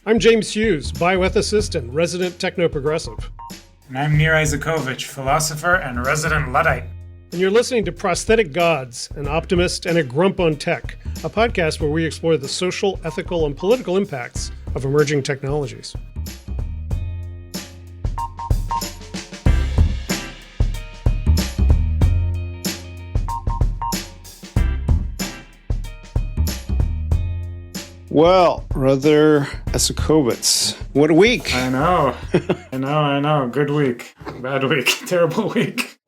I'm James Hughes, bioethicist and resident techno-progressive. And I'm Nir Eisikovits, philosopher and resident Luddite. And you're listening to Prosthetic Gods, an optimist and a grump on tech, a podcast where we explore the social, ethical, and political impacts of emerging technologies. Well, brother Eisikovits, what a week. I know. Good week. Bad week. Terrible week.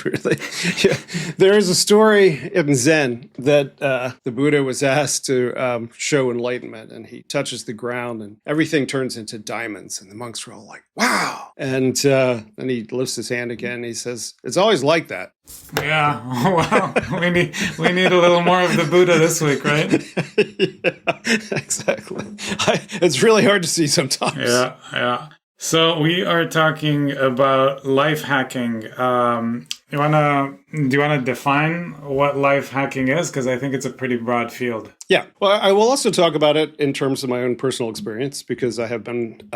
Really? Yeah. There is a story in Zen that the Buddha was asked to show enlightenment, and he touches the ground and everything turns into diamonds, and the monks were all like, wow. And then he lifts his hand again and he says, it's always like that. Yeah. Well, we need a little more of the Buddha this week, right? Yeah, exactly. It's really hard to see sometimes. Yeah. So we are talking about life hacking. Do you wanna define what life hacking is? Because I think it's a pretty broad field. Yeah. Well, I will also talk about it in terms of my own personal experience, because I have been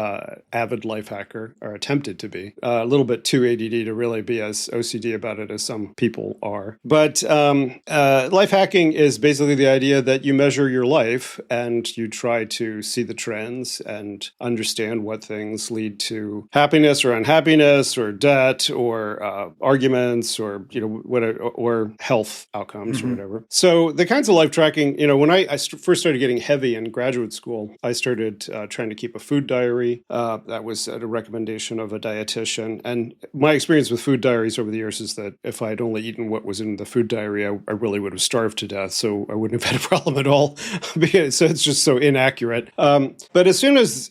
avid life hacker, or attempted to be. A little bit too ADD to really be as OCD about it as some people are. But life hacking is basically the idea that you measure your life and you try to see the trends and understand what things lead to happiness or unhappiness or debt or arguments or or health outcomes or whatever. So the kinds of life tracking, when I first started getting heavy in graduate school, I started trying to keep a food diary. That was at a recommendation of a dietitian. And my experience with food diaries over the years is that if I had only eaten what was in the food diary, I really would have starved to death. So I wouldn't have had a problem at all. So it's just so inaccurate. But as soon as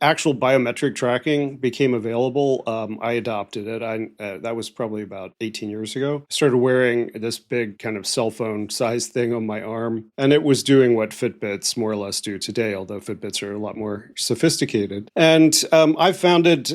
actual biometric tracking became available, I adopted it. That was probably about 18 years ago. I started wearing this big kind of cell phone size thing on my arm, and it was doing what Fitbits more or less do today, although Fitbits are a lot more sophisticated. And I found it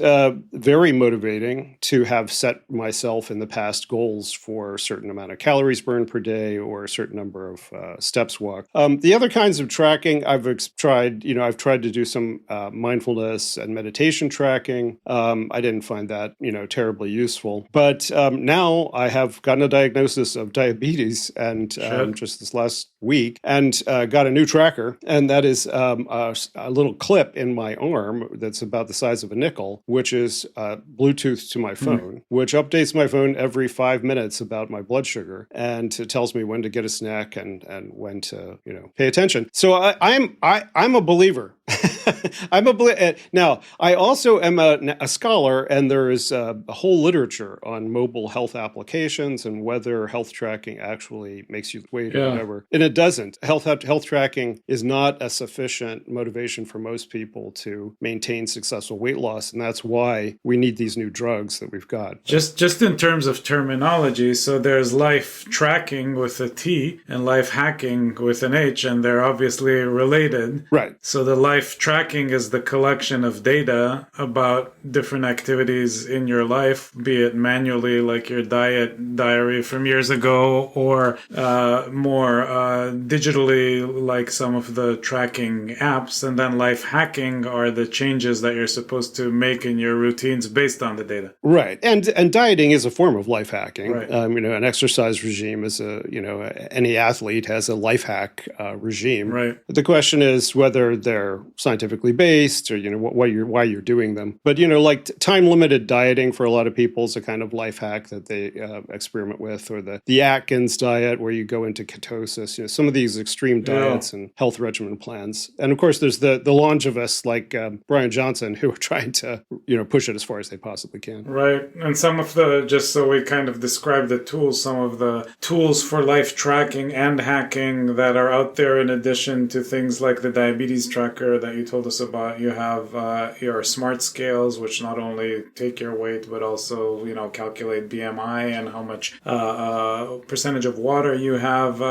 very motivating to have set myself in the past goals for a certain amount of calories burned per day or a certain number of steps walked. The other kinds of tracking I've tried to do some mindfulness and meditation tracking. I didn't find that, terribly useful. But now I have gotten a diagnosis of diabetes, and just this last week, and got a new tracker, and that is a little clip in my arm that's about the size of a nickel, which is Bluetooth to my phone, which updates my phone every 5 minutes about my blood sugar, and it tells me when to get a snack and when to pay attention. So I'm a believer. Now, I also am a scholar, and there is a whole literature on mobile health applications and whether health tracking actually makes you weight or whatever. And it doesn't. Health tracking is not a sufficient motivation for most people to maintain successful weight loss, and that's why we need these new drugs that we've got. Just in terms of terminology, so there's life tracking with a T and life hacking with an H, and they're obviously related. Right. So the life tracking is the collection of data about different activities in your life, be it manually, like your diet diary from years ago, or more digitally, like some of the tracking apps. And then life hacking are the changes that you're supposed to make in your routines based on the data. Right. And dieting is a form of life hacking. Right. An exercise regime is any athlete has a life hack regime. Right. The question is whether they're scientifically based or, why you're doing them. But, like time-limited dieting for a lot of people is a kind of life hack that they experiment with, or the Atkins diet where you go into ketosis, some of these extreme diets and health regimen plans. And of course, there's the longevists like Brian Johnson who are trying to, push it as far as they possibly can. Right. And some of just so we kind of describe the tools, some of the tools for life tracking and hacking that are out there in addition to things like the diabetes tracker tracker that you told us about. You have your smart scales, which not only take your weight, but also, calculate BMI and how much percentage of water you have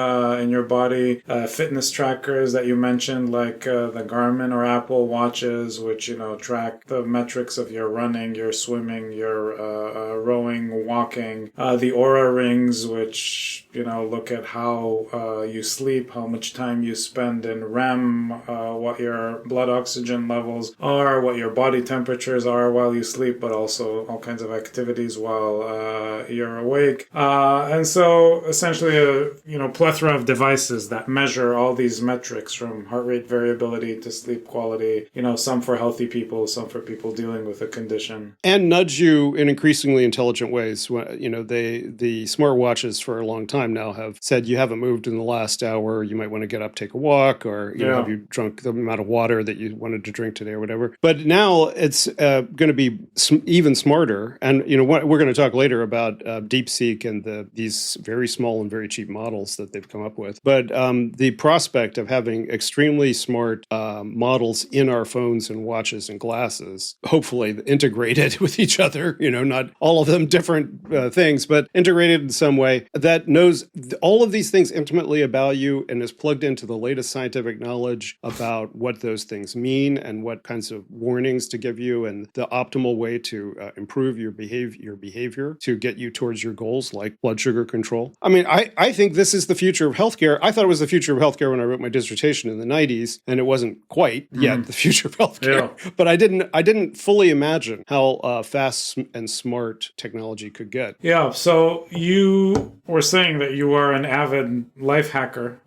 in your body. Fitness trackers that you mentioned, like the Garmin or Apple watches, which, track the metrics of your running, your swimming, your rowing, walking. The Aura rings, which, look at how you sleep, how much time you spend in REM, what your blood oxygen levels are, what your body temperatures are while you sleep, but also all kinds of activities while you're awake. And so essentially a plethora of devices that measure all these metrics, from heart rate variability to sleep quality, some for healthy people, some for people dealing with a condition. And nudge you in increasingly intelligent ways. The smartwatches for a long time now have said you haven't moved in the last hour, you might want to get up, take a walk, or have you drunk the amount of water that you wanted to drink today or whatever. But now it's going to be even smarter. And we're going to talk later about DeepSeek and these very small and very cheap models that they've come up with. But the prospect of having extremely smart models in our phones and watches and glasses, hopefully integrated with each other, not all of them different things, but integrated in some way that knows all of these things intimately about you and is plugged into the latest scientific knowledge about what those things mean and what kinds of warnings to give you and the optimal way to improve your behavior to get you towards your goals, like blood sugar control. I mean, I think this is the future of healthcare. I thought it was the future of healthcare when I wrote my dissertation in the 90s, and it wasn't quite yet the future of healthcare. Yeah. But I didn't fully imagine how fast and smart technology could get. Yeah. So you were saying that you are an avid life hacker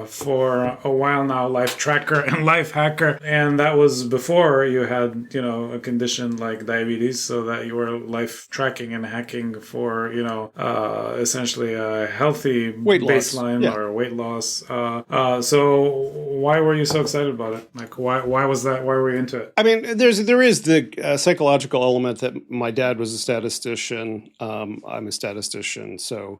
for a while now, life tracker and life hacker, and that was before you had a condition like diabetes, so that you were life tracking and hacking for essentially a healthy weight baseline or weight loss. So why were you so excited about it? Like, why was that? Why were you into it? I mean, there is the psychological element that my dad was a statistician. I'm a statistician, so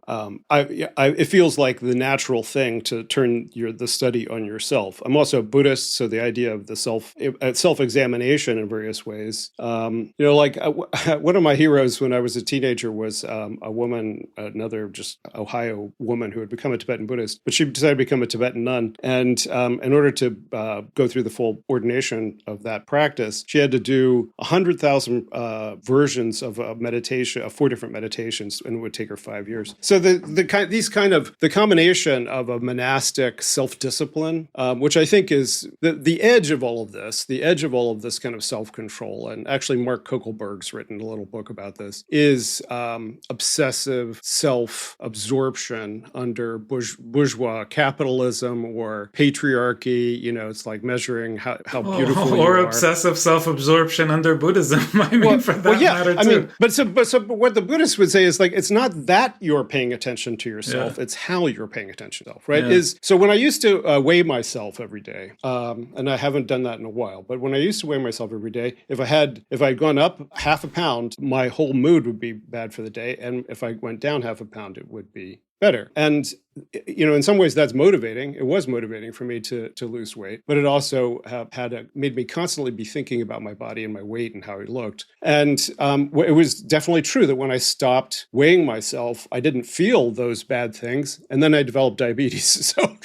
it feels like the natural thing to turn the study on yourself. I'm also a Buddhist, so the idea of the self-examination in various ways. Like one of my heroes when I was a teenager was a woman, another just Ohio woman who had become a Tibetan Buddhist, but she decided to become a Tibetan nun. And in order to go through the full ordination of that practice, she had to do 100,000 versions of a meditation, of 4 different meditations, and it would take her 5 years. So the combination of a monastic self-discipline, which I think is the edge of all of this kind of self-control, and actually Mark Kokelberg's written a little book about this, is obsessive self-absorption under bourgeois capitalism or patriarchy. It's like measuring how beautiful you are. Or obsessive self-absorption under Buddhism, for that matter too. But what the Buddhists would say is, like, it's not that you're paying attention to yourself, it's how you're paying attention to yourself, right? Yeah. So when I used to weigh myself every day, and I haven't done that in a while, but when I used to weigh myself every day, if I'd gone up half a pound, my whole mood would be bad for the day. And if I went down half a pound, it would be better. And in some ways that's motivating. It was motivating for me to lose weight, but it also made me constantly be thinking about my body and my weight and how it looked. And it was definitely true that when I stopped weighing myself, I didn't feel those bad things. And then I developed diabetes. So,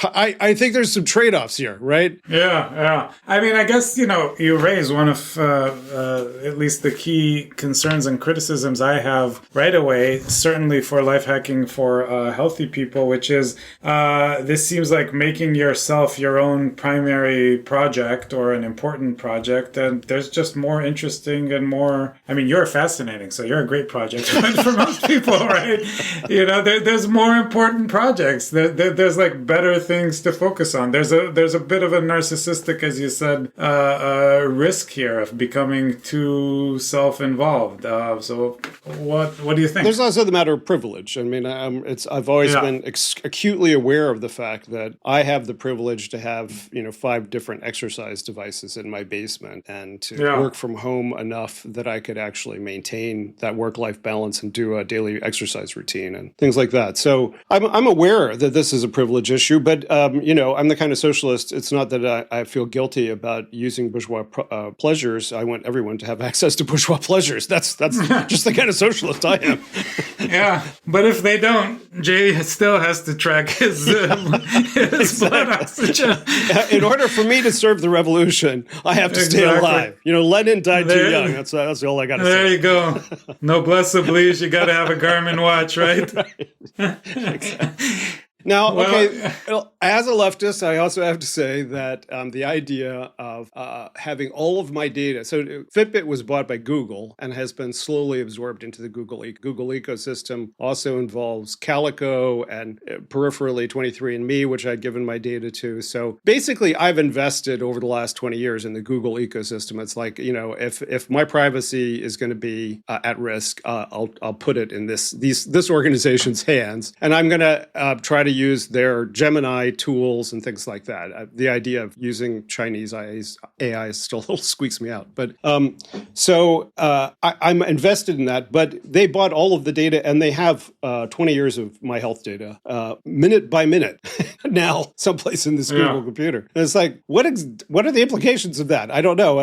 I think there's some trade-offs here, right? Yeah. I mean, I guess, you raise one of at least the key concerns and criticisms I have right away, certainly for life hacking for healthy people, which is this seems like making yourself your own primary project or an important project, and there's just more interesting and more, you're fascinating, so you're a great project for most people, right? There's more important projects. There's like better things to focus on. There's a bit of a narcissistic, as you said, risk here of becoming too self-involved. So what do you think? There's also the matter of privilege. mean, I've always Yeah. been acutely aware of the fact that I have the privilege to have 5 different exercise devices in my basement, and to Yeah. work from home enough that I could actually maintain that work-life balance and do a daily exercise routine and things like that. So I'm aware that this is a privilege issue, but I'm the kind of socialist. It's not that I feel guilty about using bourgeois pleasures. I want everyone to have access to bourgeois pleasures. That's just the kind of socialist I am. Yeah, but if they don't, Jay still has to track his blood oxygen. In order for me to serve the revolution, I have to stay alive. Lenin died too young. That's all I got to say. There you go. Noblesse oblige. You got to have a Garmin watch, right? Exactly. Now, as a leftist, I also have to say that the idea of having all of my data, so Fitbit was bought by Google and has been slowly absorbed into the Google ecosystem, also involves Calico and peripherally 23andMe, which I'd given my data to. So basically, I've invested over the last 20 years in the Google ecosystem. It's like, if my privacy is going to be at risk, I'll put it in this organization's hands, and I'm going to try to use their Gemini tools and things like that. The idea of using Chinese AI still squeaks me out. But so I'm invested in that. But they bought all of the data, and they have 20 years of my health data, minute by minute, now someplace in this Google computer. And it's like, what are the implications of that? I don't know.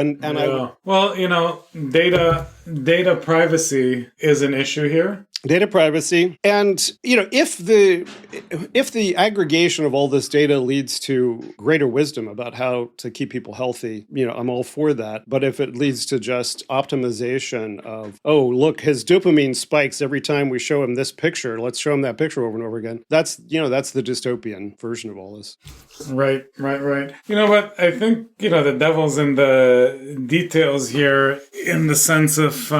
Data privacy is an issue here. Data privacy. And, if the aggregation of all this data leads to greater wisdom about how to keep people healthy, I'm all for that. But if it leads to just optimization of, oh, look, his dopamine spikes every time we show him this picture, let's show him that picture over and over again. That's the dystopian version of all this. Right. You know what? I think, the devil's in the details here, in the sense of,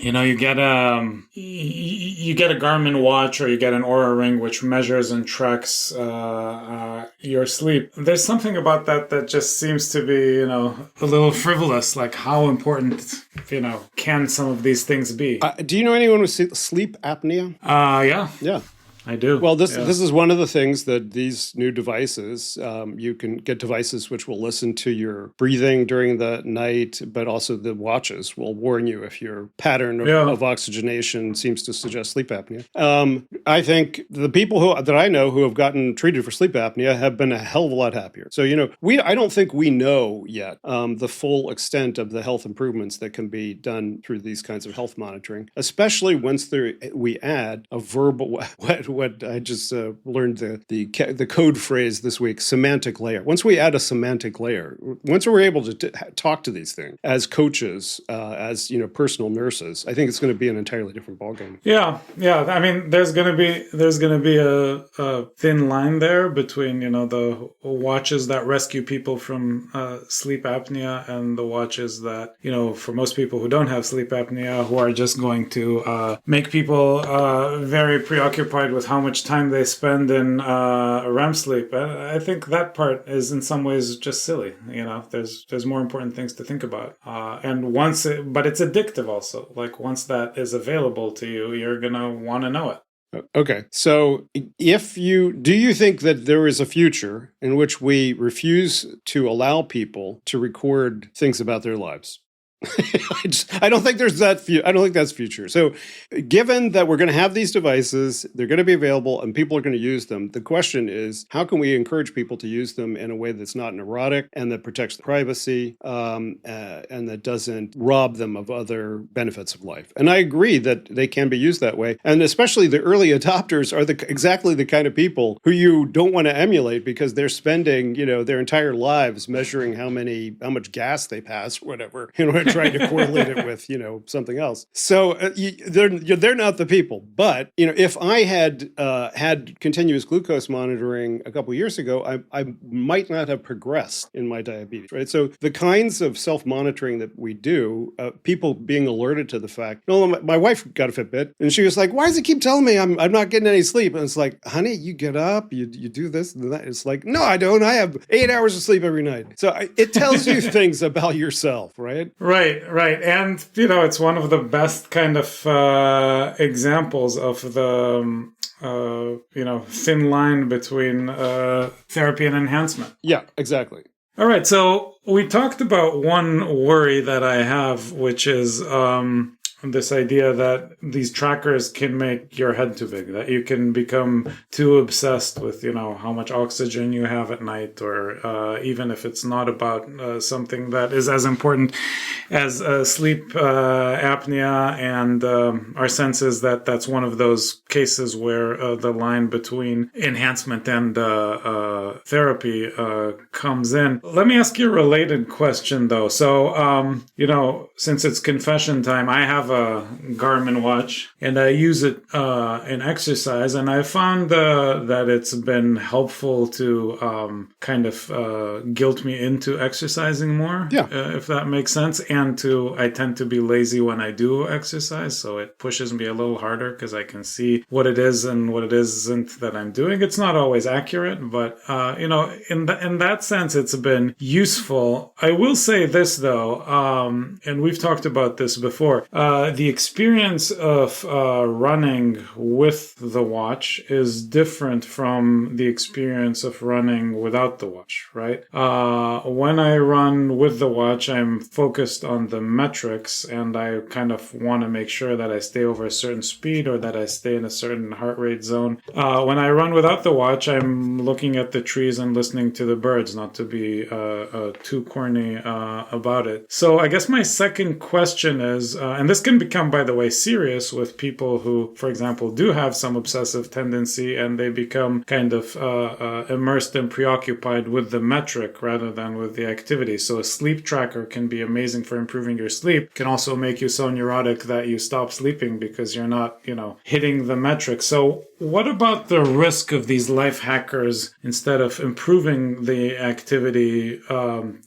you get a Garmin watch, or you get an Oura ring, which measures and tracks your sleep. There's something about that just seems to be, a little frivolous. Like, how important, can some of these things be? Do you know anyone with sleep apnea? Yeah. I do. Well, this is one of the things that these new devices, you can get devices which will listen to your breathing during the night, but also the watches will warn you if your pattern of oxygenation seems to suggest sleep apnea. I think the people that I know who have gotten treated for sleep apnea have been a hell of a lot happier. So, I don't think we know yet the full extent of the health improvements that can be done through these kinds of health monitoring, especially once we add a verbal, what I just learned the code phrase this week, semantic layer. Once we add a semantic layer, once we're able to talk to these things as coaches, as personal nurses, I think it's going to be an entirely different ballgame. Yeah. I mean, there's going to be a thin line there between the watches that rescue people from sleep apnea and the watches that for most people who don't have sleep apnea, who are just going to make people very preoccupied with how much time they spend in REM sleep. I think that part is in some ways just silly. There's more important things to think about. But it's addictive also. Like, once that is available to you, you're gonna want to know it. Okay, so do you think that there is a future in which we refuse to allow people to record things about their lives? I don't think there's that. I don't think that's future. So, given that we're going to have these devices, they're going to be available, and people are going to use them. The question is, how can we encourage people to use them in a way that's not neurotic and that protects privacy, and that doesn't rob them of other benefits of life? And I agree that they can be used that way. And especially the early adopters are exactly the kind of people who you don't want to emulate, because they're spending, their entire lives measuring how much gas they pass or whatever, trying to correlate it with, something else. So they're not the people. But, if I had continuous glucose monitoring a couple of years ago, I might not have progressed in my diabetes, right? So the kinds of self-monitoring that we do, people being alerted to the fact, my wife got a Fitbit, and she was like, why does it keep telling me I'm not getting any sleep? And it's like, honey, you get up, you do this and that. It's like, no, I don't. I have 8 hours of sleep every night. So it tells you things about yourself, right? Right. Right. And, it's one of the best kind of examples of the, thin line between therapy and enhancement. Yeah, exactly. All right. So we talked about one worry that I have, which is this idea that these trackers can make your head too big, that you can become too obsessed with, how much oxygen you have at night, or even if it's not about something that is as important as sleep apnea and our senses, that's one of those cases where the line between enhancement and therapy comes in. Let me ask you a related question, though. So, since it's confession time, I have a Garmin watch and I use it in exercise, and I found that it's been helpful to kind of guilt me into exercising more, if that makes sense. And I tend to be lazy when I do exercise, so it pushes me a little harder because I can see what it is and what it isn't that I'm doing. It's not always accurate, but in that sense, it's been useful. I will say this though, and we've talked about this before. The experience of running with the watch is different from the experience of running without the watch, right? When I run with the watch, I'm focused on the metrics, and I kind of want to make sure that I stay over a certain speed or that I stay in a certain heart rate zone. When I run without the watch, I'm looking at the trees and listening to the birds, not to be too corny about it. So I guess my second question is, and this can become, by the way, serious with people who, for example, do have some obsessive tendency, and they become kind of immersed and preoccupied with the metric rather than with the activity. So a sleep tracker can be amazing for improving your sleep. It can also make you so neurotic that you stop sleeping because you're not, hitting the metric. So what about the risk of these life hackers, instead of improving the activity,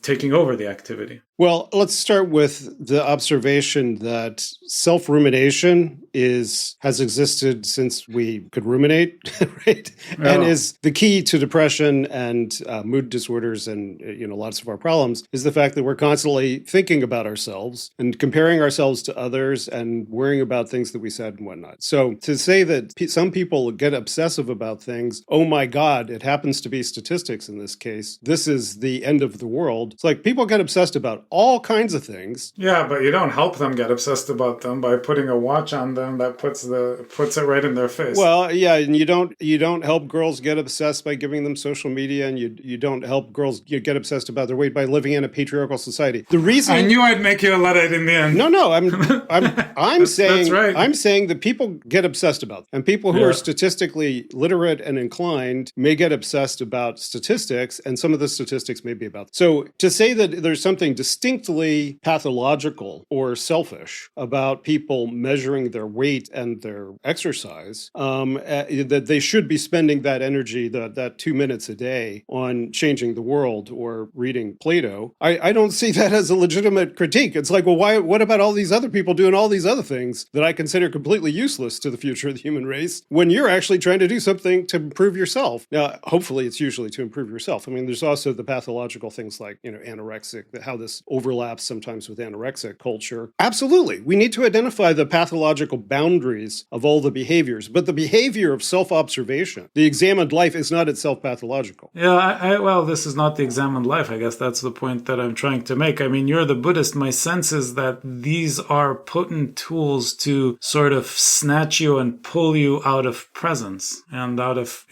taking over the activity? Well, let's start with the observation that self-rumination has existed since we could ruminate, right? Yeah. And is the key to depression and mood disorders and lots of our problems, is the fact that we're constantly thinking about ourselves and comparing ourselves to others and worrying about things that we said and whatnot. So to say that some people get obsessive about things, oh my God, it happens to be statistics in this case, this is the end of the world. It's like people get obsessed about all kinds of things. Yeah, but you don't help them get obsessed about them by putting a watch on them that puts it right in their face. Well, yeah, and you don't help girls get obsessed by giving them social media, and you don't help girls get obsessed about their weight by living in a patriarchal society. The reason I knew I'd make you a Luddite in the end. No, I'm saying that's right. I'm saying that people get obsessed about them. And people who are statistically literate and inclined may get obsessed about statistics, and some of the statistics may be about. So to say that there's something distinctly pathological or selfish about people measuring their weight and their exercise, that they should be spending that energy, that 2 minutes a day, on changing the world or reading Plato, I don't see that as a legitimate critique. It's like, well, what about all these other people doing all these other things that I consider completely useless to the future of the human race, when you're actually trying to do something to improve yourself? Now, hopefully it's usually to improve yourself. I mean, there's also the pathological things like, anorexic, how this overlaps sometimes with anorexic culture. Absolutely. We need to identify the pathological boundaries of all the behaviors, but the behavior of self-observation, the examined life, is not itself pathological. Yeah, well, this is not the examined life. I guess that's the point that I'm trying to make. I mean, you're the Buddhist. My sense is that these are potent tools to sort of snatch you and pull you out of presence and out of,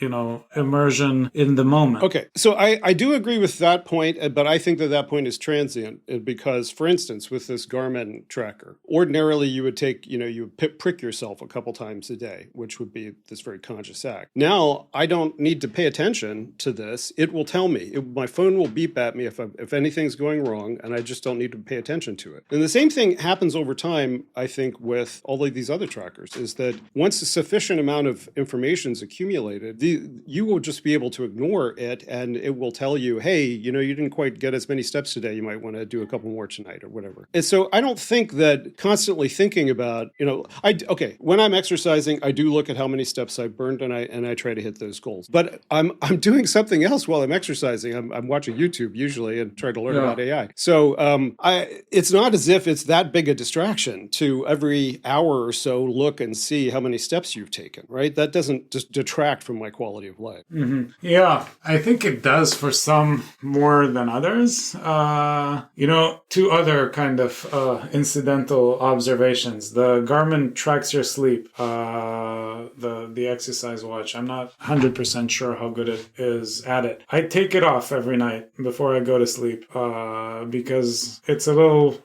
immersion in the moment. Okay, so I do agree with that point, but I think that point is transient, because, for instance, with this Garmin tracker, ordinarily you would take, you would prick yourself a couple times a day, which would be this very conscious act. Now, I don't need to pay attention to this. It will tell me. My phone will beep at me if anything's going wrong, and I just don't need to pay attention to it. And the same thing happens over time, I think, with all of these other trackers, is that once a sufficient amount of information's accumulated, you will just be able to ignore it, and it will tell you, hey, you didn't quite get as many steps today. You might want to do a couple more tonight or whatever. And so I don't think that constantly thinking about, when I'm exercising, I do look at how many steps I've burned, and I try to hit those goals. But I'm doing something else while I'm exercising. I'm watching YouTube usually and trying to learn about AI. So it's not as if it's that big a distraction to every hour or so look and see how many steps you've taken, right? That doesn't just detract from my quality of life. Mm-hmm. Yeah, I think it does for some more than others. Two other kind of incidental observations. The Garmin tracks your sleep, the exercise watch. I'm not 100% sure how good it is at it. I take it off every night before I go to sleep because it's a little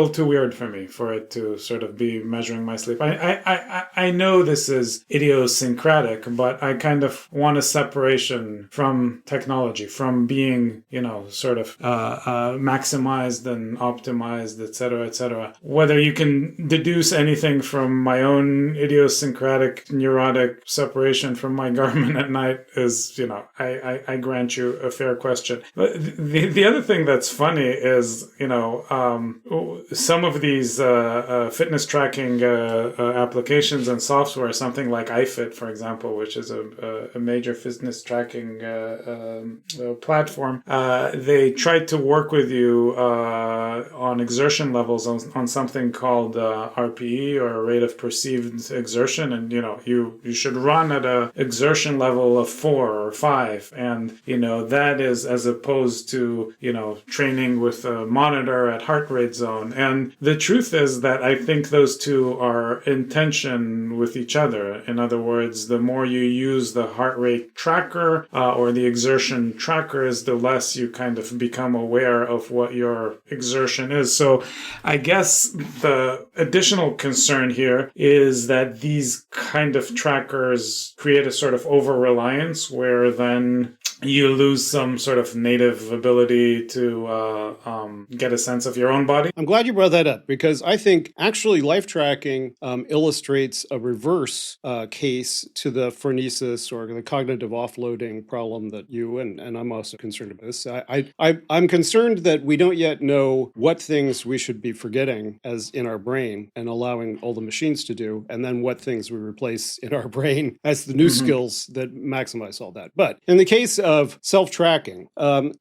too weird for me for it to sort of be measuring my sleep. I know this is idiosyncratic, but I kind of want a separation from technology, from being, sort of maximized and optimized, et cetera, et cetera. Whether you can deduce anything from my own idiosyncratic neurotic separation from my Garmin at night is, I grant you a fair question. But the other thing that's funny is, some of these fitness tracking applications and software, something like iFit, for example, which is a major fitness tracking platform, they tried to work with you on exertion levels on something called RPE, or rate of perceived exertion, and you should run at a exertion level of 4 or 5, and that is as opposed to training with a monitor at heart rate zone. And the truth is that I think those two are in tension with each other. In other words, the more you use the heart rate tracker or the exertion trackers, the less you kind of become aware of what your exertion is. So I guess the additional concern here is that these kind of trackers create a sort of over-reliance where then you lose some sort of native ability to get a sense of your own body. I'm glad you brought that up, because I think actually life tracking illustrates a reverse case to the phronesis or the cognitive offloading problem that you and I'm also concerned about this. I'm concerned that we don't yet know what things we should be forgetting as in our brain and allowing all the machines to do, and then what things we replace in our brain as the new skills that maximize all that. But in the case of self-tracking,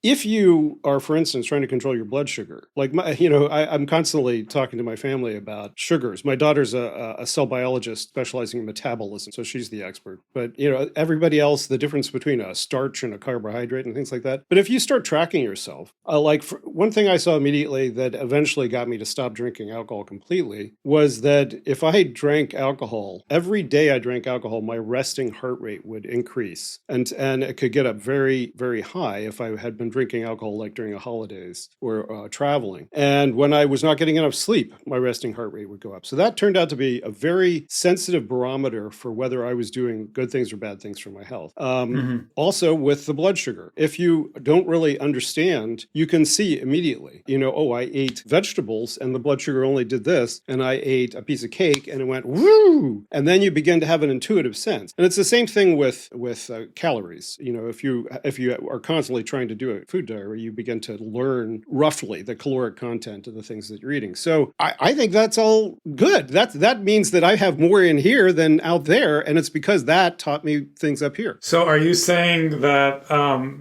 if you are, for instance, trying to control your blood sugar, like I'm constantly talking to my family about sugars. My daughter's a cell biologist specializing in metabolism, so she's the expert. But everybody else, the difference between a starch and a carbohydrate and things like that. But if you start tracking yourself, one thing I saw immediately that eventually got me to stop drinking alcohol completely was that if I drank alcohol, every day I drank alcohol, my resting heart rate would increase, and it could get up very, very high if I had been drinking alcohol like during a holidays or traveling. And when I was not getting enough sleep, my resting heart rate would go up. So that turned out to be a very sensitive barometer for whether I was doing good things or bad things for my health. Also with the blood sugar, if you don't really understand, you can see immediately, I ate vegetables and the blood sugar only did this, and I ate a piece of cake and it went woo, and then you begin to have an intuitive sense. And it's the same thing with calories. If you are constantly trying to do a food diary, you begin to learn roughly the caloric content of the things that you're eating. So I think that's all good. That means that I have more in here than out there, and it's because that taught me things up here. So are you saying that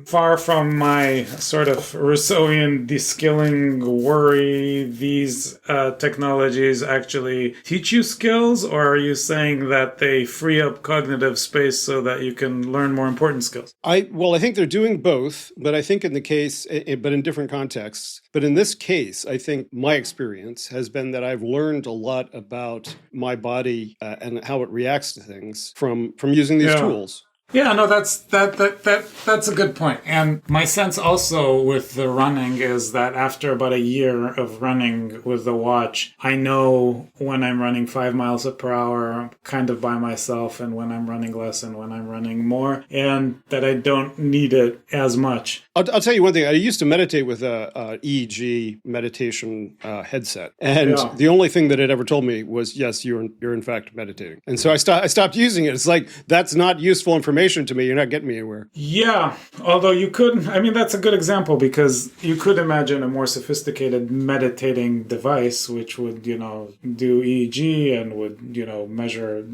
far from my sort of Rousseauian de-skilling worry, these technologies actually teach you skills, or are you saying that they free up cognitive space so that you can learn more important skills? I think they're doing both, but I think in the case, but in different contexts. But in this case, I think my experience has been that I've learned a lot about my body and how it reacts to things from using these tools. Yeah, no, that's a good point. And my sense also with the running is that after about a year of running with the watch, I know when I'm running 5 miles per hour kind of by myself and when I'm running less and when I'm running more, and that I don't need it as much. I'll tell you one thing. I used to meditate with a EEG meditation headset, and the only thing that it ever told me was, "Yes, you're in fact meditating." And so I stopped using it. It's like, that's not useful information to me. You're not getting me anywhere. Yeah, although you could, I mean, that's a good example because you could imagine a more sophisticated meditating device which would, do EEG and would, measure,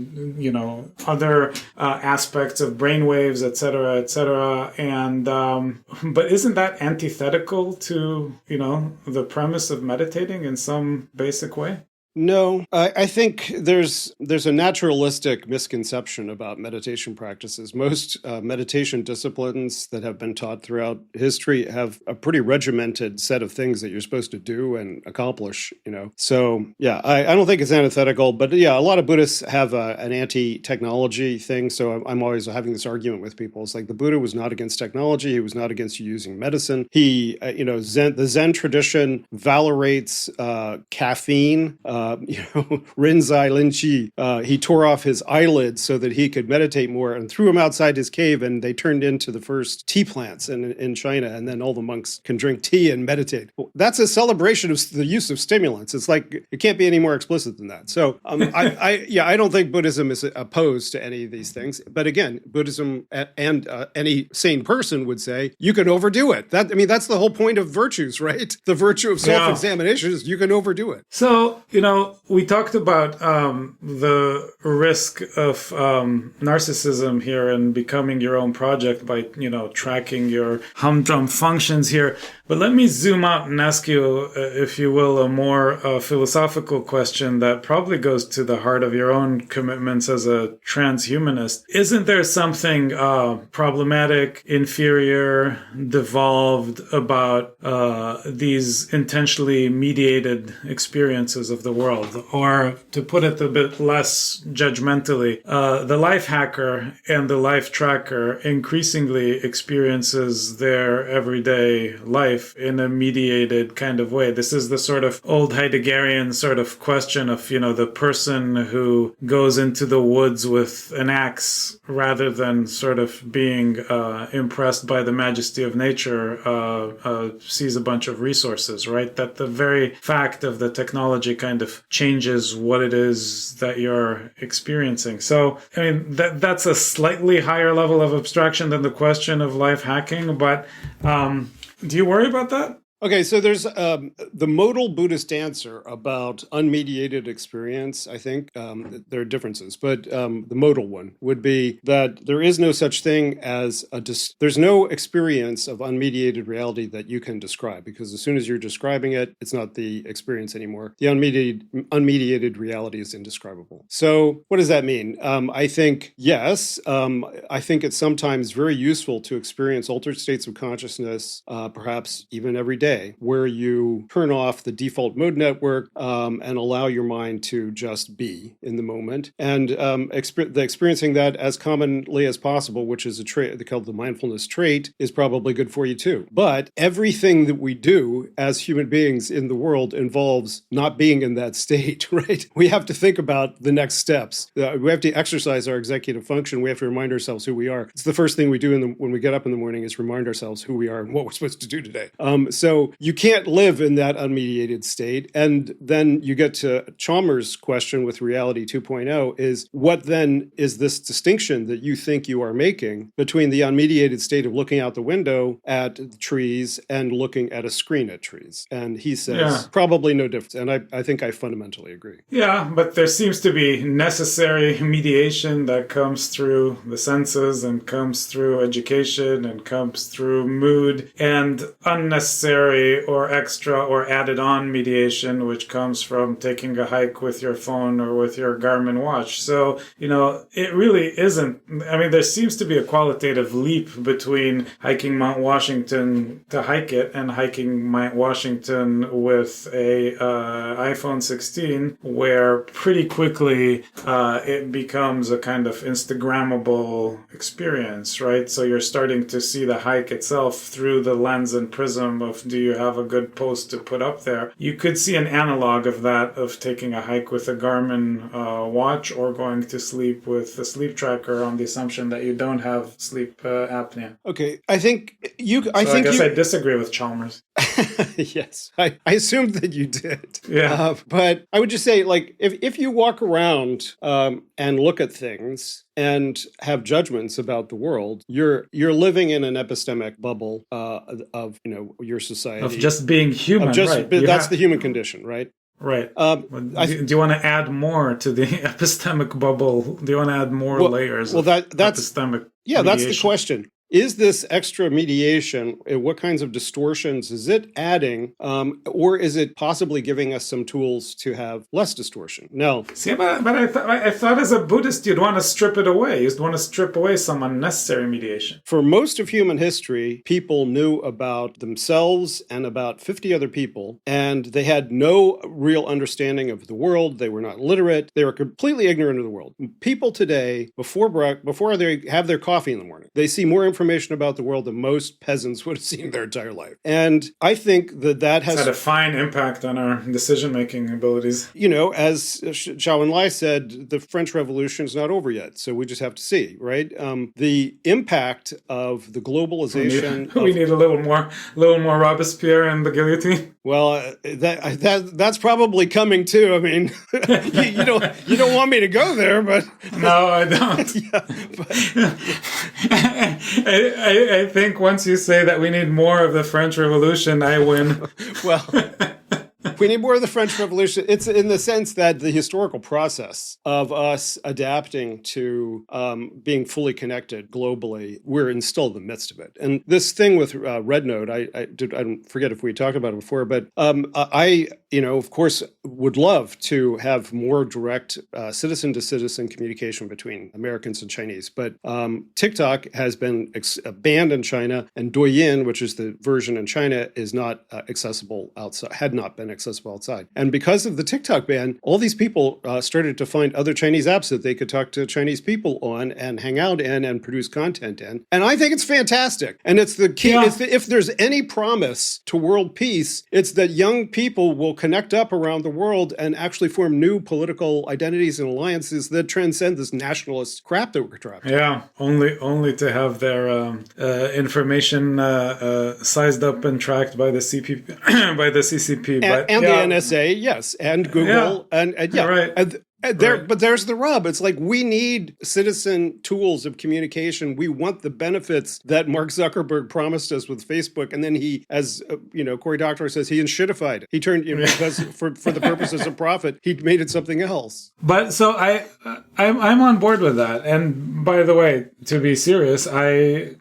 other aspects of brainwaves, et cetera, and but isn't that antithetical to, the premise of meditating in some basic way? No, I think there's a naturalistic misconception about meditation practices. Most meditation disciplines that have been taught throughout history have a pretty regimented set of things that you're supposed to do and accomplish, So, yeah, I don't think it's antithetical, but yeah, a lot of Buddhists have an anti-technology thing. So I'm always having this argument with people. It's like the Buddha was not against technology. He was not against you using medicine. He, the Zen tradition valorates caffeine. Rinzai Linchi, he tore off his eyelids so that he could meditate more and threw him outside his cave, and they turned into the first tea plants in China, and then all the monks can drink tea and meditate. Well, that's a celebration of the use of stimulants. It's like, it can't be any more explicit than that. So I don't think Buddhism is opposed to any of these things. But again, Buddhism and any sane person would say, you can overdo it. That's the whole point of virtues, right? The virtue of self-examination is you can overdo it. So, we talked about the risk of narcissism here and becoming your own project by, tracking your humdrum functions here. But let me zoom out and ask you, if you will, a more philosophical question that probably goes to the heart of your own commitments as a transhumanist. Isn't there something problematic, inferior, devolved about these intentionally mediated experiences of the world? Or to put it a bit less judgmentally, the life hacker and the life tracker increasingly experiences their everyday life in a mediated kind of way. This is the sort of old Heideggerian sort of question of, the person who goes into the woods with an axe rather than sort of being impressed by the majesty of nature, sees a bunch of resources, right? That the very fact of the technology kind of changes what it is that you're experiencing. So, that's a slightly higher level of abstraction than the question of life hacking, but do you worry about that? Okay, so there's the modal Buddhist answer about unmediated experience. I think there are differences, but the modal one would be that there is no such thing as there's no experience of unmediated reality that you can describe, because as soon as you're describing it, it's not the experience anymore. The unmediated reality is indescribable. So what does that mean? I think, yes, I think it's sometimes very useful to experience altered states of consciousness, perhaps even every day, where you turn off the default mode network and allow your mind to just be in the moment, and experiencing that as commonly as possible, which is a trait called the mindfulness trait, is probably good for you too. But everything that we do as human beings in the world involves not being in that state, right? We have to think about the next steps. We have to exercise our executive function. We have to remind ourselves who we are. It's the first thing we do when we get up in the morning, is remind ourselves who we are and what we're supposed to do today. So you can't live in that unmediated state. And then you get to Chalmers' question with Reality 2.0 is, what then is this distinction that you think you are making between the unmediated state of looking out the window at trees and looking at a screen at trees? And he says, probably no difference. And I think I fundamentally agree. Yeah, but there seems to be necessary mediation that comes through the senses and comes through education and comes through mood, and unnecessary ancillary or extra or added on mediation, which comes from taking a hike with your phone or with your Garmin watch. So, it really isn't. I mean, there seems to be a qualitative leap between hiking Mount Washington to hike it and hiking Mount Washington with a iPhone 16, where pretty quickly it becomes a kind of Instagrammable experience, right? So you're starting to see the hike itself through the lens and prism of, do you have a good post to put up there? You could see an analog of that, of taking a hike with a Garmin watch or going to sleep with a sleep tracker on the assumption that you don't have sleep apnea. Okay, I guess I disagree with Chalmers. Yes, I assumed that you did. Yeah. But I would just say, like, if you walk around and look at things and have judgments about the world, you're living in an epistemic bubble of your society, of just being human. Right. That's the human condition, right? Right. Do you want to add more to the epistemic bubble? Do you want to add more layers? Well, that's epistemic. Yeah, mediation? That's the question. Is this extra mediation, what kinds of distortions is it adding, or is it possibly giving us some tools to have less distortion? No. See, but I thought as a Buddhist you'd want to strip it away. You'd want to strip away some unnecessary mediation. For most of human history, people knew about themselves and about 50 other people, and they had no real understanding of the world. They were not literate. They were completely ignorant of the world. People today, before they have their coffee in the morning, they see more information about the world than most peasants would have seen their entire life. And I think that has had a fine impact on our decision-making abilities. As Zhao Enlai said, the French Revolution is not over yet, so we just have to see, right? The impact of the globalization... We need a little more Robespierre and the guillotine. Well, that's probably coming too. I mean, you don't want me to go there, but... No, I don't. Yeah, but... I think once you say that we need more of the French Revolution, I win. Well, we need more of the French Revolution. It's in the sense that the historical process of us adapting to being fully connected globally, we're still in the midst of it. And this thing with RedNote, I don't forget if we talked about it before, but I of course, would love to have more direct citizen-to-citizen communication between Americans and Chinese. But TikTok has been banned in China, and Douyin, which is the version in China, is not accessible outside, had not been accessible outside. And because of the TikTok ban, all these people started to find other Chinese apps that they could talk to Chinese people on and hang out in and produce content in. And I think it's fantastic. And it's the key. Yeah. If there's any promise to world peace, it's that young people will connect up around the world and actually form new political identities and alliances that transcend this nationalist crap that we're trapped in. Yeah, only to have their information sized up and tracked by the CCP, by the CCP, and the NSA, yes, and Google, and right. But there's the rub. It's like we need citizen tools of communication. We want the benefits that Mark Zuckerberg promised us with Facebook, and then he, as Cory Doctorow says, he shitified it. He turned because for the purposes of profit, he made it something else. But so I'm on board with that. And by the way, to be serious, I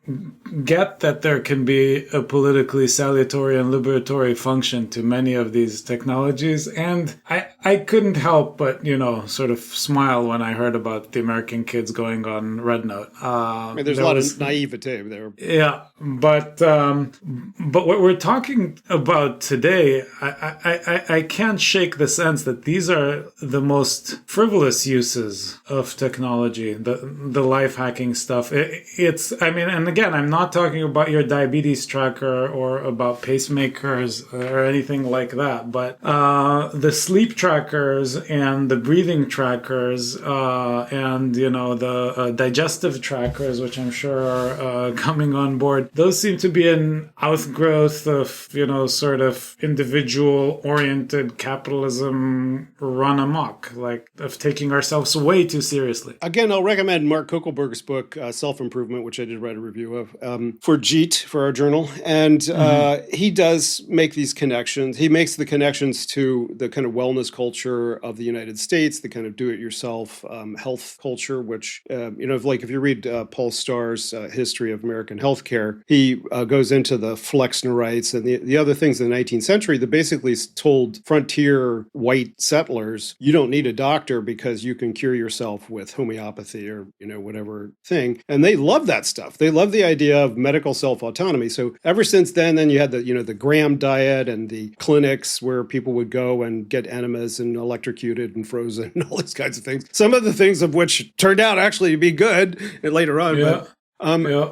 get that there can be a politically salutary and liberatory function to many of these technologies, and I couldn't help but sort of smile when I heard about the American kids going on RedNote. There's a lot of naivete there. Yeah, but what we're talking about today, I can't shake the sense that these are the most frivolous uses of technology, the life hacking stuff. And again, I'm not talking about your diabetes tracker or about pacemakers or anything like that, but the sleep trackers and the breathing trackers and the digestive trackers, which I'm sure are coming on board, those seem to be an outgrowth of sort of individual oriented capitalism run amok, like of taking ourselves way too too seriously. Again, I'll recommend Mark Kokelberg's book, Self-Improvement, which I did write a review of, for JEET, for our journal. And he does make these connections. He makes the connections to the kind of wellness culture of the United States, the kind of do-it-yourself health culture, which, like if you read Paul Starr's History of American Healthcare, he goes into the Flexner rights and the other things in the 19th century that basically told frontier white settlers, you don't need a doctor because you can cure yourself with homeopathy or, whatever thing. And they love that stuff. They love the idea of medical self-autonomy. So ever since then you had the Graham diet and the clinics where people would go and get enemas and electrocuted and frozen and all these kinds of things. Some of the things of which turned out actually to be good later on. Yeah.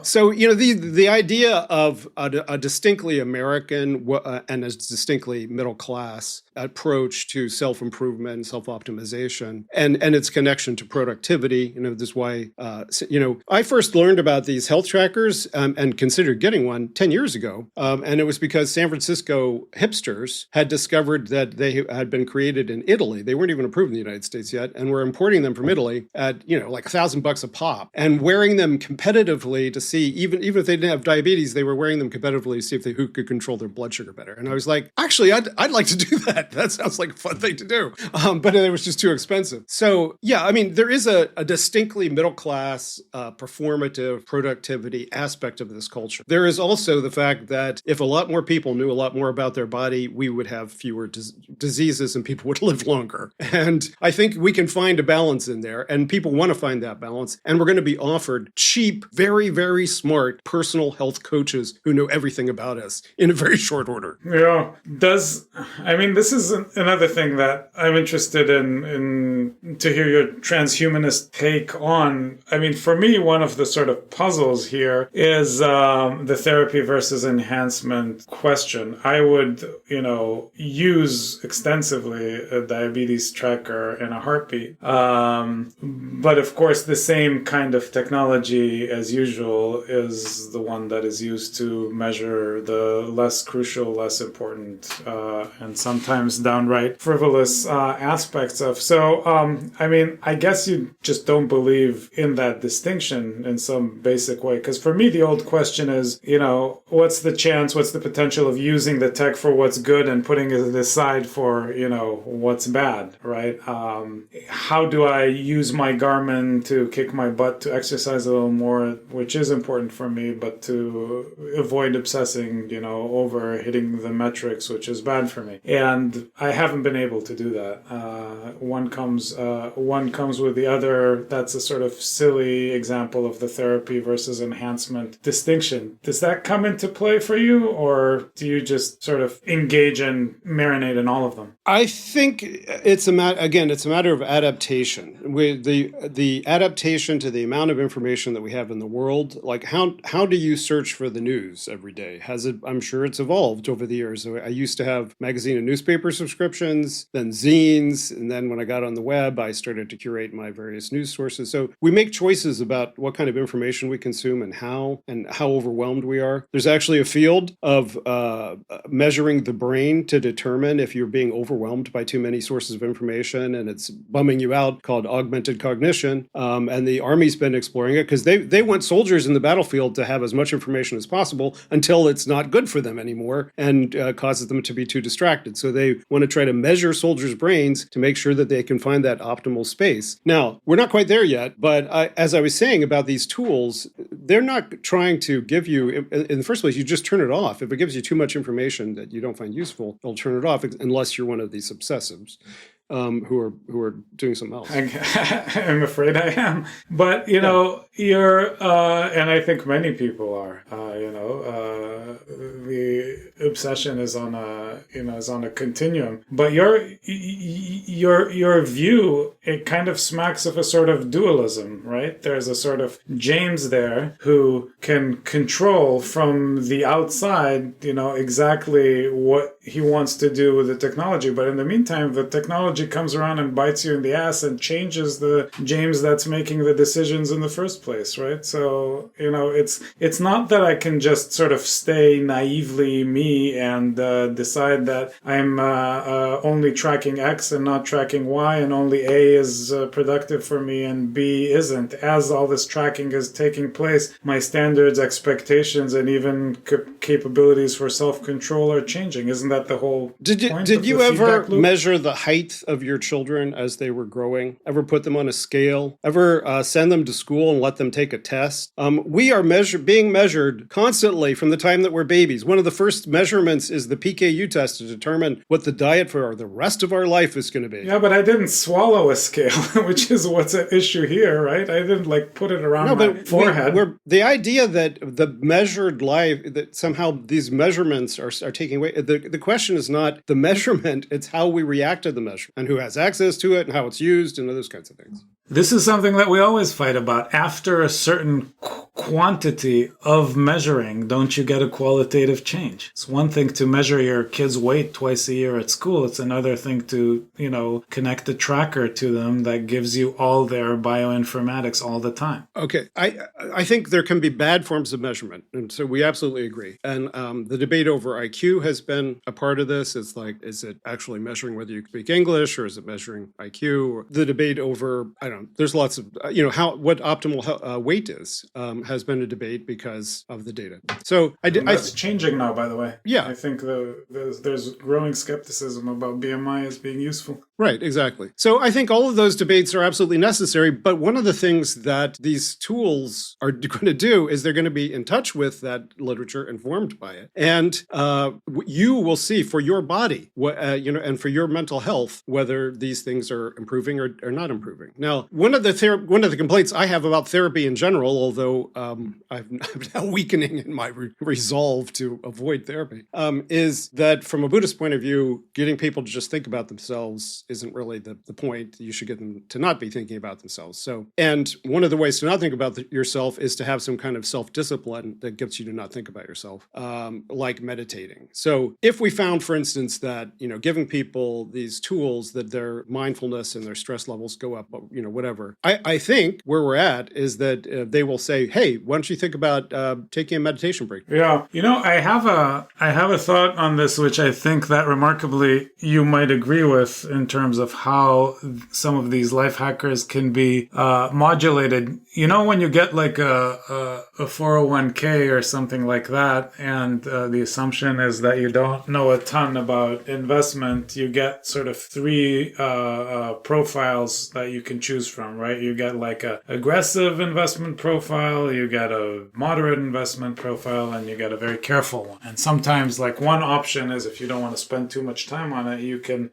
So, the idea of a distinctly American and a distinctly middle class approach to self-improvement and self-optimization and its connection to productivity, this is why, I first learned about these health trackers and considered getting one 10 years ago. And it was because San Francisco hipsters had discovered that they had been created in Italy. They weren't even approved in the United States yet, and were importing them from Italy at, like $1,000 a pop and wearing them competitively to see, even if they didn't have diabetes, they were wearing them competitively to see if who could control their blood sugar better. And I was like, actually, I'd like to do that. That sounds like a fun thing to do. But it was just too expensive. So yeah, there is a distinctly middle class, performative productivity aspect of this culture. There is also the fact that if a lot more people knew a lot more about their body, we would have fewer diseases and people would live longer. And I think we can find a balance in there, and people want to find that balance. And we're going to be offered cheap, very, very smart personal health coaches who know everything about us in a very short order. Yeah. This is another thing that I'm interested in to hear your transhumanist take on. For me, one of the sort of puzzles here is the therapy versus enhancement question. I would, use extensively a diabetes tracker in a heartbeat. But of course, the same kind of technology as usual is the one that is used to measure the less crucial, less important, and sometimes downright frivolous aspects of. So, I guess you just don't believe in that distinction in some basic way. Because for me, the old question is, what's the chance, what's the potential of using the tech for what's good and putting it aside for, what's bad, right? How do I use my Garmin to kick my butt to exercise a little more, which is important for me, but to avoid obsessing, over hitting the metrics, which is bad for me. And I haven't been able to do that. One comes with the other. That's a sort of silly example of the therapy versus enhancement distinction. Does that come into play for you, or do you just sort of engage and marinate in all of them? I think it's a matter of adaptation. The adaptation to the amount of information that we have in the world. Like how do you search for the news every day? I'm sure it's evolved over the years. I used to have magazine and newspaper subscriptions, then zines, and then when I got on the web, I started to curate my various news sources. So we make choices about what kind of information we consume and how overwhelmed we are. There's actually a field of measuring the brain to determine if you're being overwhelmed by too many sources of information and it's bumming you out, called augmented cognition. And the Army's been exploring it because they want soldiers in the battlefield to have as much information as possible until it's not good for them anymore and causes them to be too distracted. So they want to try to measure soldiers' brains to make sure that they can find that optimal space. Now, we're not quite there yet, but as I was saying about these tools, they're not trying to give you, in the first place, you just turn it off. If it gives you too much information that you don't find useful, they'll turn it off unless you're one of these obsessives. Who are doing something else. I'm afraid I am. But, you're, and I think many people are, the obsession is on a continuum. But your view, it kind of smacks of a sort of dualism, right? There's a sort of James there who can control from the outside, exactly what he wants to do with the technology. But in the meantime, the technology comes around and bites you in the ass and changes the James that's making the decisions in the first place, right? So, it's not that I can just sort of stay naively be me and decide that I'm only tracking X and not tracking Y, and only A is productive for me and B isn't. As all this tracking is taking place, my standards, expectations, and even capabilities for self-control are changing. Isn't that the whole point? Did you ever measure the height of your children as they were growing? Ever put them on a scale? Ever send them to school and let them take a test? We are being measured constantly from the time that we're babies. One of the first measurements is the PKU test to determine what the diet for the rest of our life is going to be. Yeah, but I didn't swallow a scale, which is what's at issue here, right? I didn't put it around my forehead. The idea that the measured life, that somehow these measurements are taking away, the question is not the measurement, it's how we react to the measurement and who has access to it and how it's used and those kinds of things. This is something that we always fight about. After a certain quantity of measuring, don't you get a qualitative change? It's one thing to measure your kid's weight twice a year at school. It's another thing to, connect a tracker to them that gives you all their bioinformatics all the time. Okay. I think there can be bad forms of measurement. And so we absolutely agree. And the debate over IQ has been a part of this. It's is it actually measuring whether you speak English or is it measuring IQ? Or the debate over, there's lots of, what optimal weight is has been a debate because of the data. So that's changing now, by the way. Yeah. I think there's growing skepticism about BMI as being useful. Right, exactly. So I think all of those debates are absolutely necessary. But one of the things that these tools are going to do is they're going to be in touch with that literature, informed by it. And you will see for your body, and for your mental health, whether these things are improving or not improving. Now, one of the complaints I have about therapy in general, although I'm now weakening in my resolve to avoid therapy, is that from a Buddhist point of view, getting people to just think about themselves isn't really the point. You should get them to not be thinking about themselves. So, and one of the ways to not think about yourself is to have some kind of self-discipline that gets you to not think about yourself, like meditating. So if we found, for instance, that, giving people these tools that their mindfulness and their stress levels go up, whatever, I think where we're at is that they will say, hey, why don't you think about taking a meditation break? Yeah. I have a thought on this, which I think that remarkably you might agree with in terms of how some of these life hackers can be modulated. When you get a 401k or something like that, and the assumption is that you don't know a ton about investment, you get sort of three profiles that you can choose from, right? You get a aggressive investment profile, you get a moderate investment profile, and you get a very careful one. And sometimes one option is, if you don't want to spend too much time on it, you can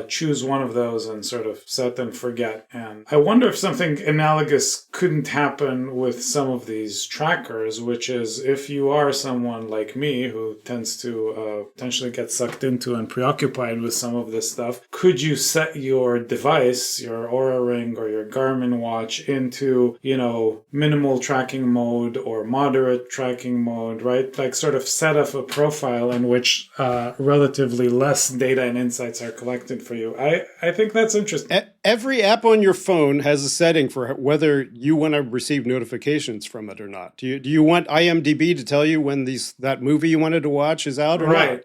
choose one of those and sort of set and forget. And I wonder if something analogous couldn't happen with some of these trackers, which is, if you are someone like me who tends to potentially get sucked into and preoccupied with some of this stuff, could you set your device, your Oura Ring or your Garmin watch, into, minimal tracking mode or moderate tracking mode, right? Sort of set up a profile in which relatively less data and insights are collected for you. I think that's interesting. Every app on your phone has a setting for whether you want to receive notifications from it or not. Do you want IMDb to tell you when that movie you wanted to watch is out or not?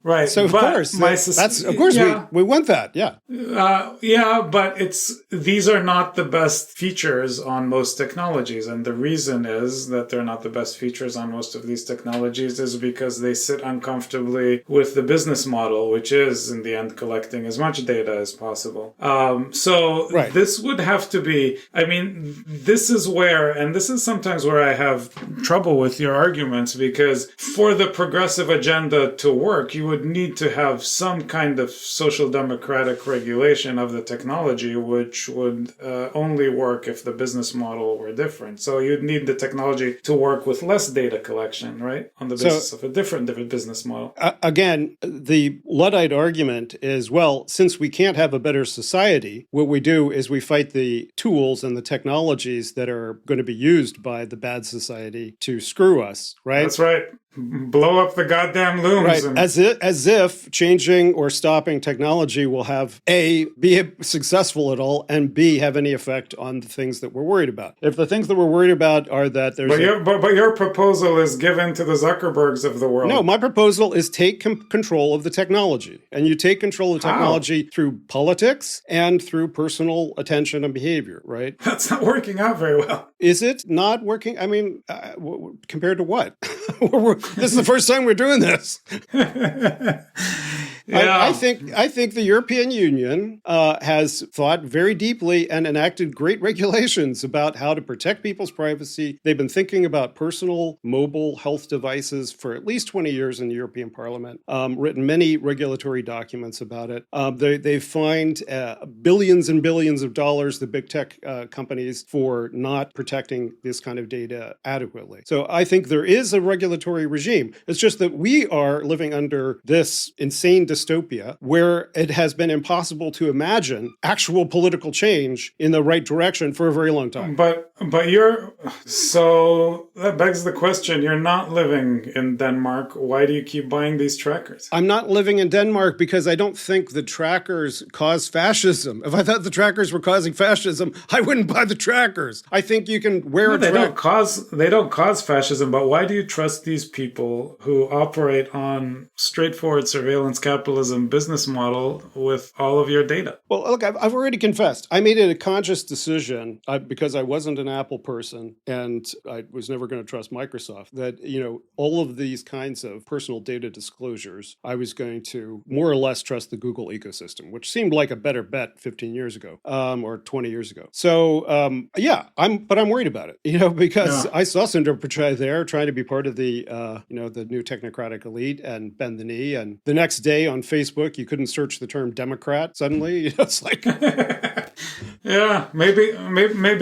Right. So of course, we want that. Yeah. But these are not the best features on most technologies. And the reason is that they're not the best features on most of these technologies is because they sit uncomfortably with the business model, which is in the end collecting as much data as possible. This would have to be, this is where, and this is sometimes where I have trouble with your arguments, because for the progressive agenda to work, you would need to have some kind of social democratic regulation of the technology, which would only work if the business model were different. So you'd need the technology to work with less data collection, right? On the basis of a different business model. Again, the Luddite argument is, well, since we can't have a better society, what we do is we fight the tools and the technologies that are going to be used by the bad society to screw us, right? That's right. Blow up the goddamn looms. Right, And as if changing or stopping technology will have A, be successful at all, and B, have any effect on the things that we're worried about. If the things that we're worried about are that there's but your proposal is given to the Zuckerbergs of the world. No, my proposal is take control of the technology. And you take control of the technology through politics and through personal attention and behavior, right? That's not working out very well. Is it not working? I mean, compared to what? This is the first time we're doing this. Yeah. I think the European Union has thought very deeply and enacted great regulations about how to protect people's privacy. They've been thinking about personal mobile health devices for at least 20 years in the European Parliament, written many regulatory documents about it. They fined billions and billions of dollars, the big tech companies, for not protecting this kind of data adequately. So I think there is a regulatory regime. It's just that we are living under this insane dystopia where it has been impossible to imagine actual political change in the right direction for a very long time. But so that begs the question, you're not living in Denmark. Why do you keep buying these trackers? I'm not living in Denmark because I don't think the trackers cause fascism. If I thought the trackers were causing fascism, I wouldn't buy the trackers. I think you can wear a tracker. They don't cause fascism, but why do you trust these people who operate on straightforward surveillance capitalism business model with all of your data? Well, look, I've already confessed. I made it a conscious decision because I wasn't an Apple person and I was never going to trust Microsoft that, all of these kinds of personal data disclosures, I was going to more or less trust the Google ecosystem, which seemed like a better bet 15 years ago or 20 years ago. So, I'm worried about it, because I saw Sundar Pichai there trying to be part of the, the new technocratic elite and bend the knee. And the next day on Facebook, you couldn't search the term Democrat suddenly. It's like... Yeah, maybe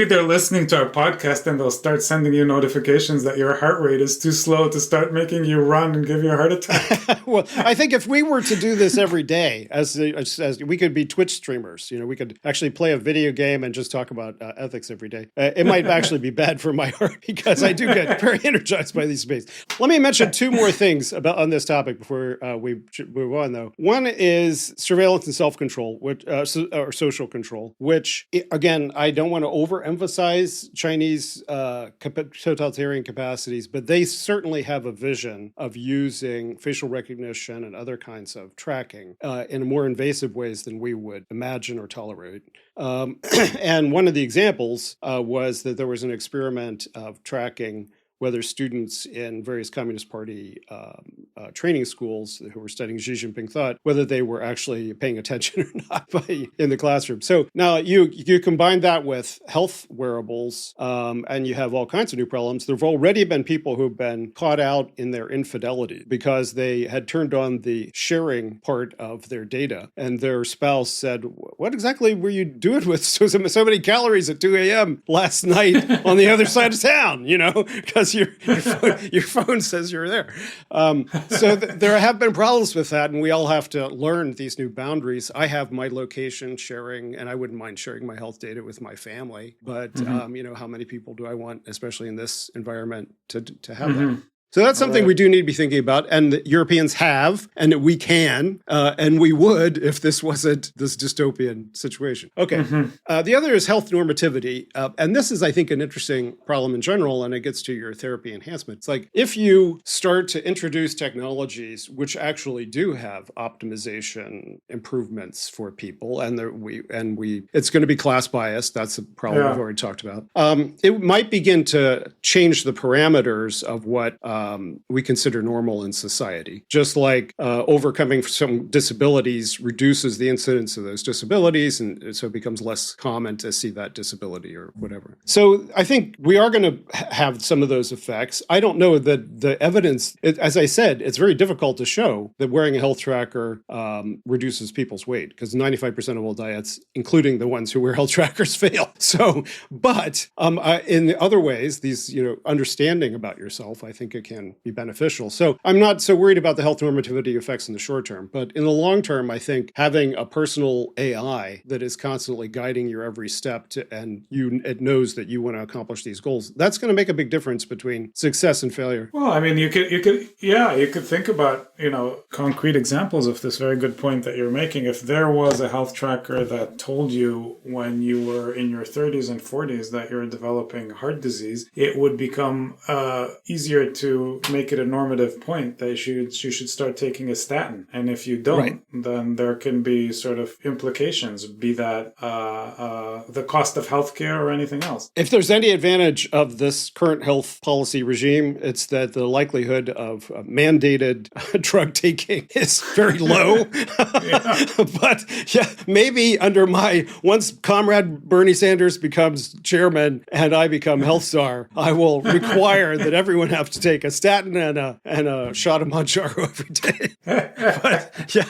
they're listening to our podcast and they'll start sending you notifications that your heart rate is too slow to start making you run and give you a heart attack. Well, I think if we were to do this every day, as we could be Twitch streamers, we could actually play a video game and just talk about ethics every day. It might actually be bad for my heart because I do get very energized by these debates. Let me mention two more things on this topic before we move on, though. One is surveillance and self-control, or social control, which, again, I don't want to overemphasize Chinese totalitarian capacities, but they certainly have a vision of using facial recognition and other kinds of tracking in more invasive ways than we would imagine or tolerate. And one of the examples was that there was an experiment of tracking whether students in various Communist Party training schools who were studying Xi Jinping thought, whether they were actually paying attention or not in the classroom. So now you combine that with health wearables, and you have all kinds of new problems. There have already been people who've been caught out in their infidelity because they had turned on the sharing part of their data, and their spouse said, "What exactly were you doing with so many calories at 2 a.m. last night on the other side of town?" Because your phone says you're there. So there have been problems with that, and we all have to learn these new boundaries. I have my location sharing, and I wouldn't mind sharing my health data with my family. But, how many people do I want, especially in this environment, to have that? So that's something we do need to be thinking about, and the Europeans have, and that we can, and we would if this wasn't this dystopian situation. Okay. The other is health normativity, and this is, I think, an interesting problem in general, and it gets to your therapy enhancement. It's like if you start to introduce technologies which actually do have optimization improvements for people, and it's going to be class biased. That's a problem we've already talked about. It might begin to change the parameters of what we consider normal in society. Just like overcoming some disabilities reduces the incidence of those disabilities, and so it becomes less common to see that disability or whatever. So I think we are going to have some of those effects. I don't know that the evidence, as I said, it's very difficult to show that wearing a health tracker reduces people's weight, because 95% of all diets, including the ones who wear health trackers, fail. So, but in other ways, these, understanding about yourself, I think it can can be beneficial. So I'm not so worried about the health normativity effects in the short term. But in the long term, I think having a personal AI that is constantly guiding your every step and it knows that you want to accomplish these goals, that's going to make a big difference between success and failure. Well, I mean, you could think about, concrete examples of this very good point that you're making. If there was a health tracker that told you when you were in your 30s and 40s that you're developing heart disease, it would become easier to make it a normative point that you should start taking a statin. And if you don't, then there can be sort of implications, be that the cost of healthcare or anything else. If there's any advantage of this current health policy regime, it's that the likelihood of mandated drug taking is very low. But yeah, maybe under once Comrade Bernie Sanders becomes chairman and I become health czar, I will require that everyone have to take a statin and a shot of Mounjaro every day. But yeah,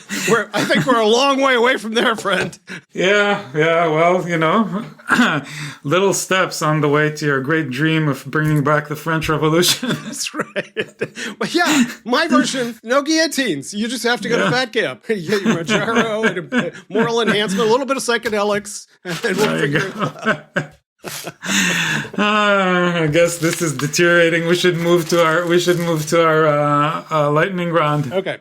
I think we're a long way away from there, friend. Yeah. Well, little steps on the way to your great dream of bringing back the French Revolution. That's right. Well, yeah, my version, no guillotines. You just have to go to fat camp. You get your Mounjaro and a moral enhancement, a little bit of psychedelics, and we'll figure it out. I guess this is deteriorating. We should move to our lightning round. Okay.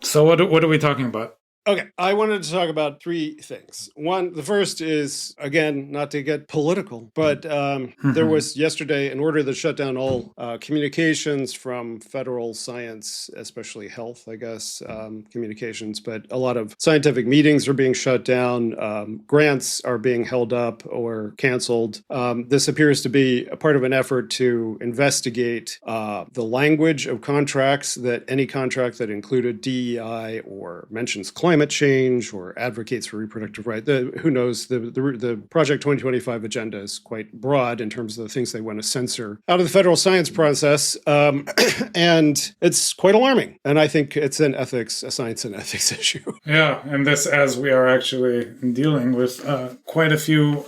So what are we talking about? Okay, I wanted to talk about three things. One, the first is, again, not to get political, but there was yesterday an order that shut down all communications from federal science, especially health, I guess, communications. But a lot of scientific meetings are being shut down. Grants are being held up or canceled. This appears to be a part of an effort to investigate the language of contracts, that any contract that included DEI or mentions climate change or advocates for reproductive rights. Who knows? The Project 2025 agenda is quite broad in terms of the things they want to censor out of the federal science process. And it's quite alarming. And I think it's a science and ethics issue. Yeah. And this, as we are actually dealing with quite a few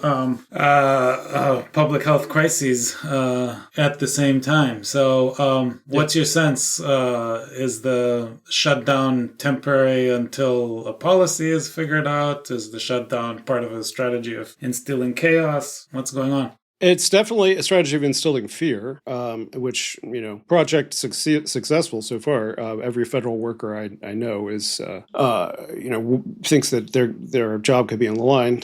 public health crises at the same time. So what's your sense? Is the shutdown temporary until a policy is figured out? Is the shutdown part of a strategy of instilling chaos? What's going on? It's definitely a strategy of instilling fear, which, project successful so far. Every federal worker I know is, thinks that their job could be on the line.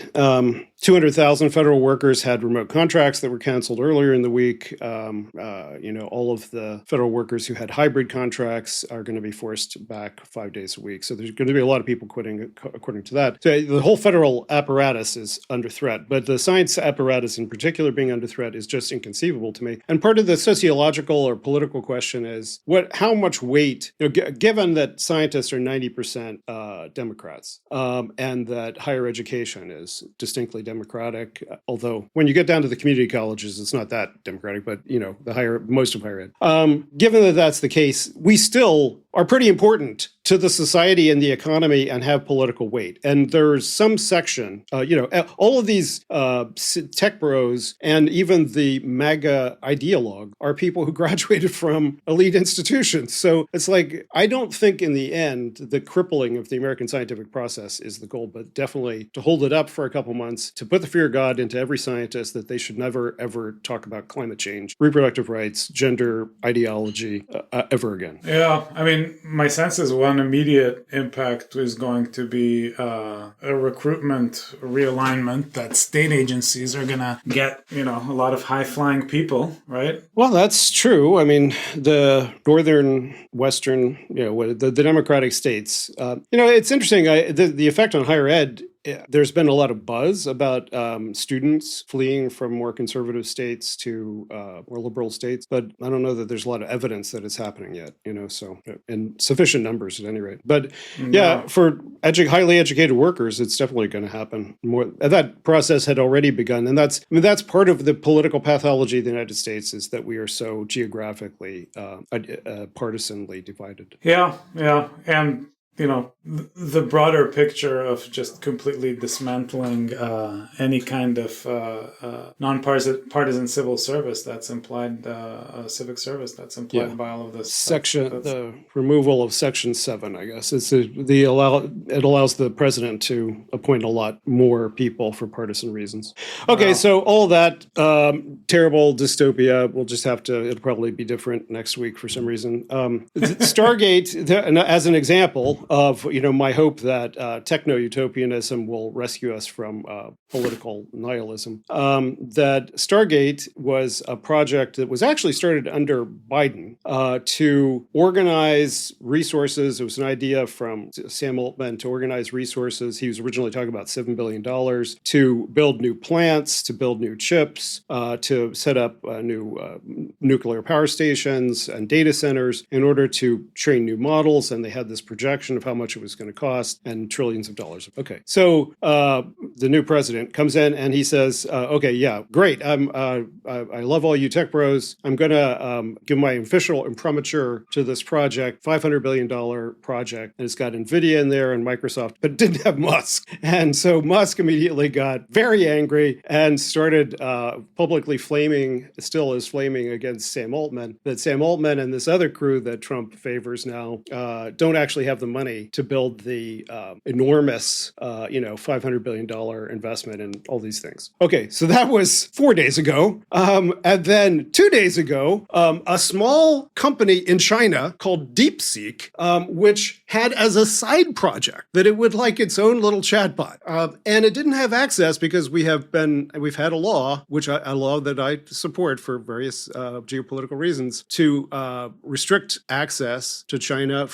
200,000 federal workers had remote contracts that were canceled earlier in the week. All of the federal workers who had hybrid contracts are going to be forced back 5 days a week. So there's going to be a lot of people quitting according to that. So the whole federal apparatus is under threat, but the science apparatus in particular being under threat is just inconceivable to me. And part of the sociological or political question is how much weight, given that scientists are 90% Democrats, and that higher education is distinctly Democratic, although when you get down to the community colleges, it's not that Democratic, but most of higher ed. Given that that's the case, we still are pretty important to the society and the economy and have political weight. And there's some section, all of these tech bros and even the MAGA ideologue are people who graduated from elite institutions. So it's like, I don't think in the end, the crippling of the American scientific process is the goal, but definitely to hold it up for a couple months, to put the fear of God into every scientist that they should never, ever talk about climate change, reproductive rights, gender ideology ever again. Yeah, I mean, my sense is one immediate impact is going to be a recruitment realignment, that state agencies are going to get, a lot of high-flying people, right? Well, that's true. I mean, the northern, western, the democratic states, it's interesting. The effect on higher ed, there's been a lot of buzz about students fleeing from more conservative states to more liberal states, but I don't know that there's a lot of evidence that it's happening yet, so in sufficient numbers at any rate. But for highly educated workers, it's definitely going to happen more. That process had already begun. And that's part of the political pathology of the United States, is that we are so geographically, partisanly divided. Yeah. And the broader picture of just completely dismantling any kind of non-partisan civil service that's implied, civic service that's implied by all of this the removal of Section 7, I guess. It allows the president to appoint a lot more people for partisan reasons. Okay, so all that terrible dystopia, it'll probably be different next week for some reason. Stargate, as an example of, my hope that techno-utopianism will rescue us from political nihilism, that Stargate was a project that was actually started under Biden to organize resources. It was an idea from Sam Altman to organize resources. He was originally talking about $7 billion to build new plants, to build new chips, to set up new nuclear power stations and data centers in order to train new models. And they had this projection of how much it was going to cost and trillions of dollars. Okay, so the new president comes in and he says, okay, yeah, great. I love all you tech bros. I'm going to give my official imprimatur to this project, $500 billion project. And it's got NVIDIA in there and Microsoft, but it didn't have Musk. And so Musk immediately got very angry and started publicly flaming against Sam Altman, that Sam Altman and this other crew that Trump favors now don't actually have the money to build the enormous, $500 billion investment in all these things. Okay, so that was 4 days ago. And then 2 days ago, a small company in China called DeepSeek, which had as a side project that it would like its own little chatbot. And it didn't have access because we've had a law, a law that I support for various geopolitical reasons, to restrict access to China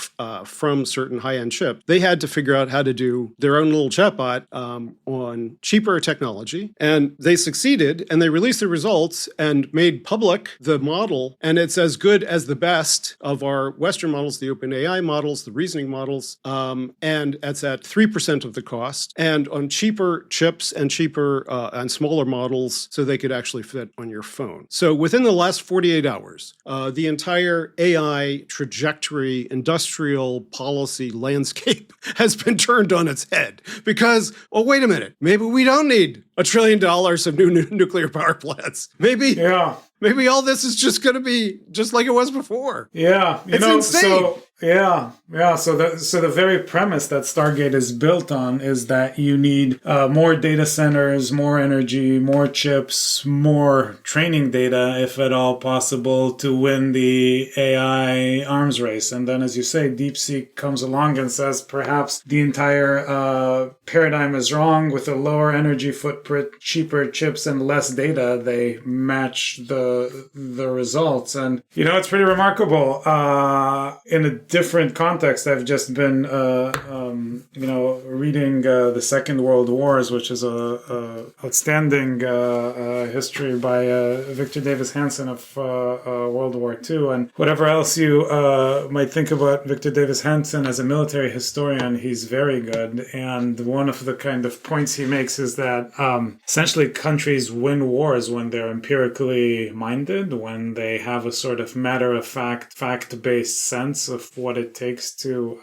from certain high-end chips. They had to figure out how to do their own little chatbot on cheaper technology, and they succeeded, and they released the results and made public the model, and it's as good as the best of our Western models, the OpenAI models, the reasoning models, and it's at 3% of the cost, and on cheaper chips and cheaper and smaller models, so they could actually fit on your phone. So within the last 48 hours, the entire AI trajectory, industrial policy landscape has been turned on its head because, oh, wait a minute, maybe we don't need $1 trillion of new nuclear power plants. Maybe all this is just going to be just like it was before. Yeah, it's insane. So the very premise that Stargate is built on is that you need more data centers, more energy, more chips, more training data, if at all possible, to win the AI arms race. And then, as you say, DeepSeek comes along and says perhaps the entire paradigm is wrong. With a lower energy footprint, cheaper chips, and less data, they match the results. And it's pretty remarkable. In a different context, I've just been, reading the Second World Wars, which is a outstanding history by Victor Davis Hanson of World War II, and whatever else you might think about Victor Davis Hanson as a military historian, he's very good. And one of the kind of points he makes is that essentially countries win wars when they're empirically minded, when they have a sort of matter-of-fact, fact-based sense of what it takes to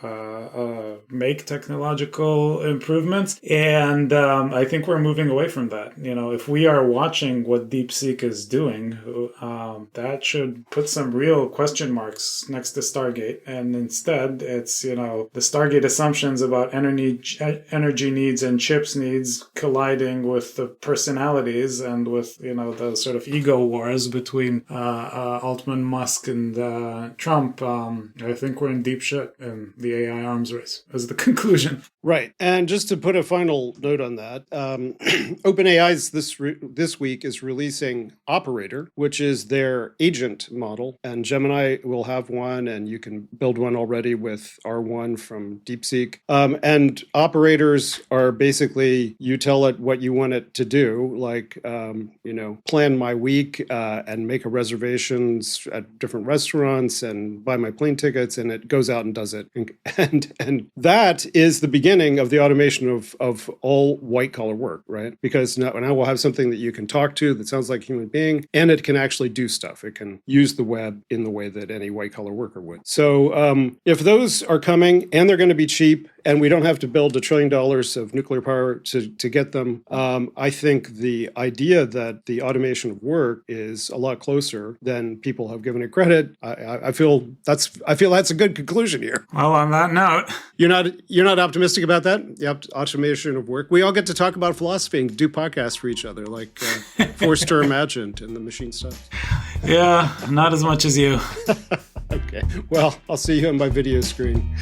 make technological improvements. And I think we're moving away from that. If we are watching what DeepSeek is doing, that should put some real question marks next to Stargate. And instead, it's, the Stargate assumptions about energy needs and chips needs colliding with the personalities and with, the sort of ego wars between Altman, Musk, and Trump. I think we're in deep shit in the AI arms race, is the conclusion. Right. And just to put a final note on that, OpenAI's this week is releasing Operator, which is their agent model. And Gemini will have one, and you can build one already with R1 from DeepSeek. And operators are basically, you tell it what you want it to do, like, plan my week and make reservations at different restaurants and buy my plane tickets. And and it goes out and does it. And that is the beginning of the automation of all white collar work, right? Because now we'll have something that you can talk to that sounds like a human being, and it can actually do stuff. It can use the web in the way that any white collar worker would. So if those are coming and they're going to be cheap, and we don't have to build $1 trillion of nuclear power to get them, I think the idea that the automation of work is a lot closer than people have given it credit. I feel that's a good conclusion here. Well, on that note, you're not optimistic about that? The automation of work. We all get to talk about philosophy and do podcasts for each other, like Forster Imagined and the machine stuff. Yeah, not as much as you. Okay. Well, I'll see you on my video screen.